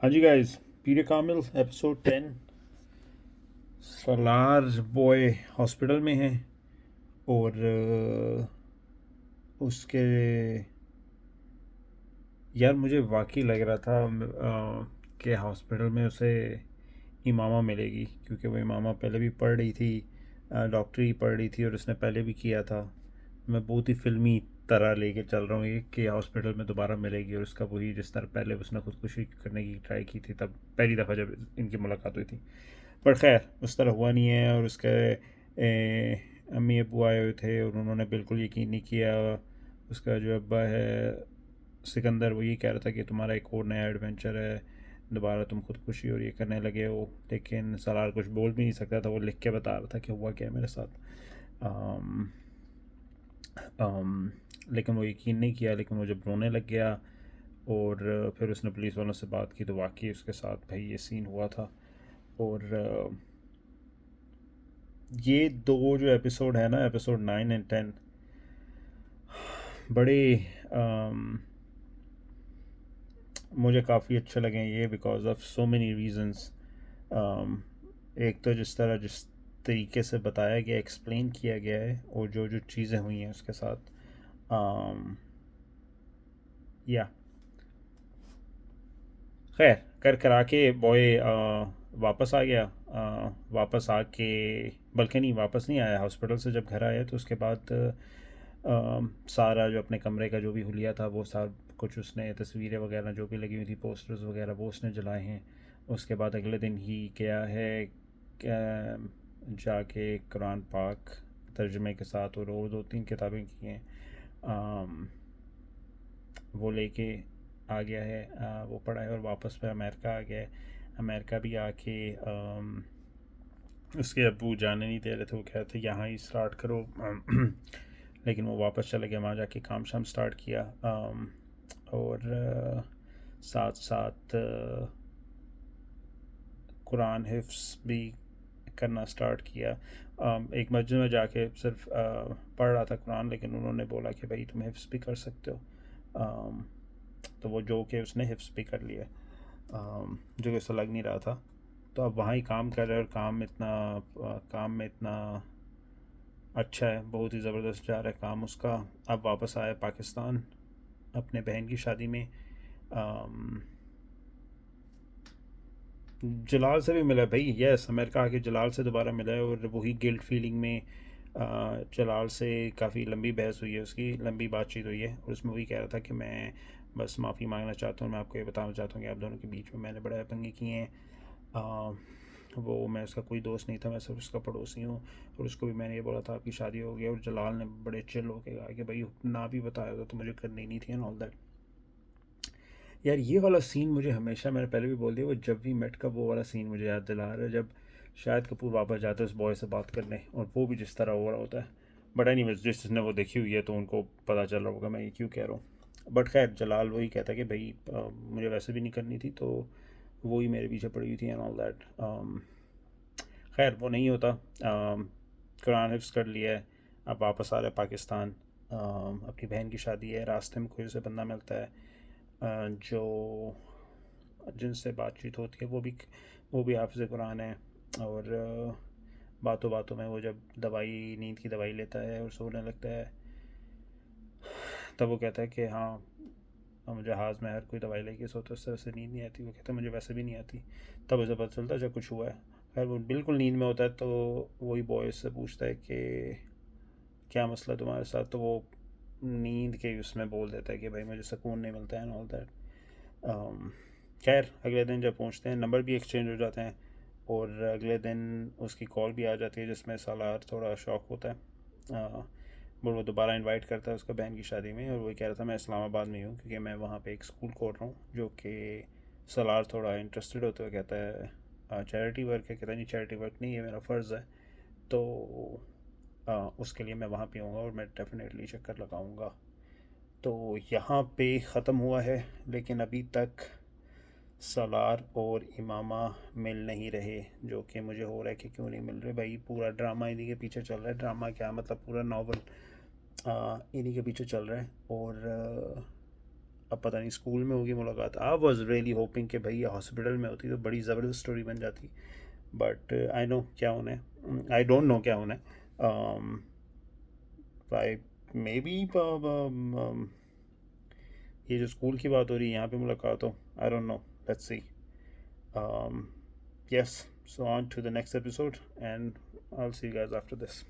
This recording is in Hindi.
हाँ जी गाइस, पीरे कामिल एपिसोड 10। सलार बॉय हॉस्पिटल में है और उसके यार मुझे वाकई लग रहा था कि हॉस्पिटल में उसे इमामा मिलेगी, क्योंकि वो इमामा पहले भी पढ़ रही थी, डॉक्टरी पढ़ रही थी और उसने पहले भी किया था। मैं बहुत ही फिल्मी तरह लेके चल रहा हूँ ये कि हॉस्पिटल में दोबारा मिलेगी और उसका वही जिस तरह पहले उसने खुदकुशी करने की ट्राई की थी तब पहली दफ़ा जब इनकी मुलाकात हुई थी। पर खैर उस तरह हुआ नहीं है और उसके अम्मी अबू आए हुए थे और उन्होंने बिल्कुल यकीन नहीं किया। उसका जो अब्बा है सिकंदर, वो ये कह रहा था कि तुम्हारा एक और नया एडवेंचर है, दोबारा तुम खुदकुशी और ये करने लगे हो। लेकिन सलार कुछ बोल भी नहीं सकता था, वो लिख के बता रहा था कि हुआ क्या है मेरे साथ। आम, आम, लेकिन वो यकीन नहीं किया। लेकिन वो जब रोने लग गया और फिर उसने पुलिस वालों से बात की तो वाकई उसके साथ भाई ये सीन हुआ था। और ये दो जो एपिसोड है ना, एपिसोड 9 एंड 10, बड़े मुझे काफ़ी अच्छे लगे ये because of so many reasons. एक तो जिस तरीके से बताया गया, एक्सप्लेन किया गया है और जो जो चीज़ें हुई हैं उसके साथ। um, या खैर कर करा के बॉय वापस आ गया। वापस आके, बल्कि नहीं, वापस नहीं आया, हॉस्पिटल से जब घर आया तो उसके बाद सारा जो अपने कमरे का जो भी हुलिया था वो सार कुछ उसने तस्वीरें वगैरह जो भी लगी हुई थी, पोस्टर्स वगैरह, वो उसने जलाए हैं। उसके बाद अगले दिन ही क्या है, जाके कुरान पाक तर्जमे के साथ और 2-3 किताबें की हैं, अम, वो लेके आ गया है। वो पढ़ा है और वापस फिर अमेरिका आ गया है। अमेरिका भी आके उसके अब्बू जाने नहीं दे रहे थे, वो कह रहे थे यहाँ ही स्टार्ट करो। लेकिन वो वापस चले गए, वहाँ जाके काम शाम स्टार्ट किया। और साथ साथ कुरान हिफ्स भी करना स्टार्ट किया। एक मस्जिद में जाके सिर्फ पढ़ रहा था कुरान, लेकिन उन्होंने बोला कि भाई तुम हिफ्स भी कर सकते हो। तो वो जो कि उसने हिफ्स भी कर लिया, जो कि उसे लग नहीं रहा था। तो अब वहाँ ही काम कर रहे हैं और काम में इतना अच्छा है, बहुत ही ज़बरदस्त जा रहा है काम उसका। अब वापस आया पाकिस्तान अपने बहन की शादी में। अम, जलाल से भी मिला है भाई, यस, अमेरिका आके जलाल से दोबारा मिला है और वही गिल्ट फीलिंग में जलाल से काफ़ी लंबी बहस हुई है, उसकी लंबी बातचीत हुई है और उसमें वही कह रहा था कि मैं बस माफ़ी मांगना चाहता हूँ, मैं आपको ये बताना चाहता हूँ कि आप दोनों के बीच में मैंने बड़े पंगे किए हैं। आ, वो मैं उसका कोई दोस्त नहीं था, मैं सिर्फ उसका पड़ोसी हूँ। और उसको भी मैंने ये बोला था आपकी शादी हो गई, और जलाल ने बड़े चिल होकर कहा कि भाई ना भी बताया था तो मुझे करनी नहीं थी एंड ऑल दैट। यार ये वाला सीन मुझे हमेशा, मैंने पहले भी बोल दिया, वो जब वी मेट का वो वाला सीन मुझे याद दिला रहा है, जब शाहिद कपूर वापस जाता है उस बॉय से बात करने और वो भी जिस तरह हो रहा होता है। बट एनी वेज, जिसने वो देखी हुई है तो उनको पता चल रहा होगा मैं ये क्यों कह रहा हूँ। बट खैर जलाल वही कहता है कि भाई मुझे वैसे भी नहीं करनी थी, तो वो ही मेरे पीछे पड़ी हुई थी एंड ऑल दैट। खैर वो नहीं होता। कुरान हिफ्स कर लिया है, अब वापस आ रहा है पाकिस्तान। अपनी बहन की शादी है, रास्ते में कोई से बंदा मिलता है जो जिनसे बातचीत होती है, वो भी हाफिज़ कुरान है। और बातों बातों में वो जब दवाई, नींद की दवाई लेता है और सोने लगता है, तब वो कहता है कि हाँ, मुझे जहाज़ में हर कोई दवाई लेके सोता है उससे वैसे नींद नहीं आती। वो कहता है मुझे वैसे भी नहीं आती। तब उसे पता चलता है जब कुछ हुआ है। खैर वो बिल्कुल नींद में होता है तो वही बॉय से पूछता है कि क्या मसला तुम्हारे साथ, तो वो नींद के उसमें बोल देता है कि भाई मुझे सुकून नहीं मिलता है एंड ऑल दैट। खैर अगले दिन जब पहुंचते हैं, नंबर भी एक्सचेंज हो जाते हैं और अगले दिन उसकी कॉल भी आ जाती है जिसमें सालार थोड़ा शॉक होता है। वो दोबारा इनवाइट करता है उसका बहन की शादी में, और वो कह रहा था मैं इस्लामाबाद में हूँ क्योंकि मैं वहाँ पे एक स्कूल खोल रहा हूँ, जो कि सलार थोड़ा इंटरेस्टेड होते हुए कहता है चैरिटी वर्क है। कहता नहीं चैरिटी वर्क नहीं, ये मेरा फ़र्ज़ है। तो उसके लिए मैं वहाँ पे आऊँगा और मैं डेफिनेटली चक्कर लगाऊँगा। तो यहाँ पे ख़त्म हुआ है, लेकिन अभी तक सलार और इमामा मिल नहीं रहे, जो कि मुझे हो रहा है कि क्यों नहीं मिल रहे भाई। पूरा ड्रामा इन्हीं के पीछे चल रहा है, ड्रामा क्या मतलब पूरा नावल इन्हीं के पीछे चल रहा है। और अब पता नहीं स्कूल में होगी मुलाकात। आई वॉज रियली होपिंग कि भाई हॉस्पिटल में होती तो बड़ी ज़बरदस्त स्टोरी बन जाती, बट आई नो क्या होना है, आई डोंट नो क्या होना है। आई मे बी ये जो स्कूल की बात हो रही है यहाँ पे मुलाकात हो, I don't know, let's see. Yes, so on to the next episode, and I'll see you guys after this.